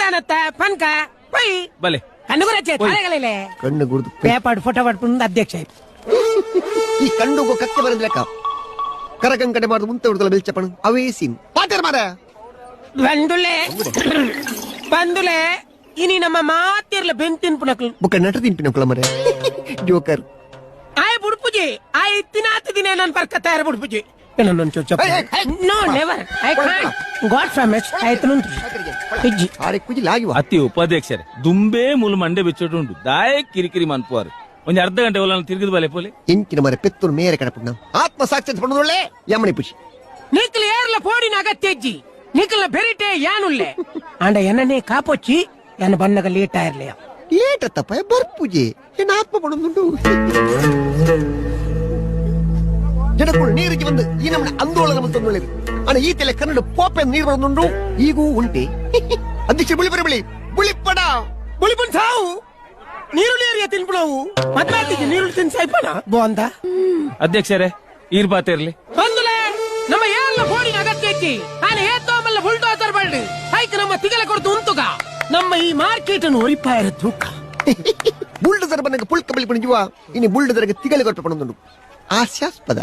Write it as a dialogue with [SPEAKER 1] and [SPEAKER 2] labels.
[SPEAKER 1] ಎಂತಾನತ್ತ ಪನ್ಕ ಪೊಯ್
[SPEAKER 2] ಬಲೆ
[SPEAKER 1] ಕಣ್ಣು ಗುರಚ್ಚೆ ತಲೆಗಳಿಲೆ
[SPEAKER 3] ಕಣ್ಣು ಗುರುದು
[SPEAKER 1] ಪೇಪಾಡು ಫೋಟೋ ಪಡ್ಕೊಂಡು ಅಧ್ಯಕ್ಷ ಆಯ್ತು
[SPEAKER 3] ಈ ಕಣ್ಣುಗೋ ಕಕ್ಕೆ ಬರದ್ಲೆಕ್ಕ ಕರಕಂಕಡೆ ಮಾಡುದು ಮುಂತೆ ಹುಡುಗಲ ಬೆಲ್ಚಪ್ಪಣ ಅವೇ ಸೀನ್ ಪಾತೇರ್ ಮಾರ
[SPEAKER 1] ಬಂದುಲೆ ಇನಿ ನಮ್ಮ ಮಾತಿರ್ಲ ಬೆಂತಿನ ಪುನಕ್ಲು
[SPEAKER 3] ಬುಕ್ಕ ನಟ ತಿಂಪಿನ ಮರ ಜೋಕರ್
[SPEAKER 1] ಆಯ್ ಬುಡ್ಪುಜಿ ಆಯ್ ಇತ್ತಿನಾತ ದಿನ ನನ್ ಬರ್ಕ ತಯಾರ ಬುಡ್ಪುಜಿ no never I can't God promise ಆಯ್ತು ನುಂಟು ಇಜ್ಜಿ
[SPEAKER 3] ಆರೆ ಕುಜಿ ಲಾಗಿವ
[SPEAKER 2] ಅತಿ ಉಪಾಧ್ಯಕ್ಷರೇ ದುಂಬೇ ಮೂಲ ಮಂಡೆ ಬಿಚ್ಚುಂಡು ದಾಯ ಕಿರಿಕಿರಿ ಮನ್ಪುವಾರು ಒಂದ್ ಅರ್ಧ ಗಂಟೆ ಒಲ್ಲ ತಿರುಗಿದ ಬಲೆ ಪೋಲೆ
[SPEAKER 3] ಎಂಚಿನ ಮರ ಪೆತ್ತೂರು ಮೇರೆ ಕಡಪುಣ್ಣ ಆತ್ಮ ಸಾಕ್ಷಾತ್ ಪಡೋದೊಳ್ಳೆ ಯಮಣಿ ಪುಷಿ
[SPEAKER 1] ನಿಕ್ಲು ಏರ್ಲ ಪೋಡಿನ ಅಗತ್ಯ ಇಜ್ಜಿ ನಿಕ್ಲ ಬೆರಿಟೆ ಯಾನುಲ್ಲೆ ಅಂಡ ಎನ್ನನೇ ಕಾಪೊಚ್ಚಿ ಎನ್ನ ಬನ್ನಗ ಲೇಟ್ ಆಯಿರ್ಲಿಯ
[SPEAKER 3] ಲೇಟ್ ಅತ್ತಪ್ಪ ಬರ್ಪುಜಿ ಏನ ಆತ್ಮ ಪಡೋದುಂಟು ಜನಗಳು ನೀರಿಗೆ ಬಂದು ಈ ನಮ್ಮ ಆಂದೋಲನ ಬಂತೊಂದು ಅಣ್ಣ ಈ ತೆಲೆ ಕನ್ನಡ ಪೋಪೆ ನೀರು ಬರೋದುಂಟು ಈಗೂ ಉಂಟೆ ಅಧ್ಯಕ್ಷ ಬುಳಿ ಬರಬಳಿ ಬುಳಿಪ್ಪಡ
[SPEAKER 1] ಬುಳಿಪನ್ ಸಾವು ನೀರುಳ್ಳಿ ಏರಿಯಾ ತಿನ್ಬಿಡವು ಮದ್ಮಾತಿಗೆ ನೀರುಳ್ಳಿ ತಿನ್ ಸಾಯ್ಪಣ ಬೋಂದ
[SPEAKER 2] ಅಧ್ಯಕ್ಷರೇ ಇರ್ಬಾತಿರ್ಲಿ
[SPEAKER 1] ಬಂದುಲೆ ನಮ್ಮ ಏರ್ಲ ಪೋಡಿನ ಅಗತ್ಯ ಇಜ್ಜಿ ನಾನು ಏತ್ತೋಮಲ್ಲ ಬುಲ್ಡೋಸರ್ ಬಳ್ಳಿ ಹೈಕ್ ನಮ್ಮ ತಿಗಲ ಕೊಡ್ತು ಉಂತುಗ ನಮ್ಮ ಈ ಮಾರ್ಕೆಟ್ ಅನ್ನು ಒರಿಪಾಯರ ತೂಕ
[SPEAKER 3] ಬುಲ್ಡೋಸರ್ ಬನ್ನಗ ಪುಳ್ಕ ಬಳಿ ಪಣಿಜುವ ಇನಿ ಬುಲ್ಡೋಸರ್ಗೆ ತಿಗಲಿ ಕೊಟ್ಟು ಪಣೊಂದುಂಡು ಹಾಸ್ಯಾಸ್ಪದ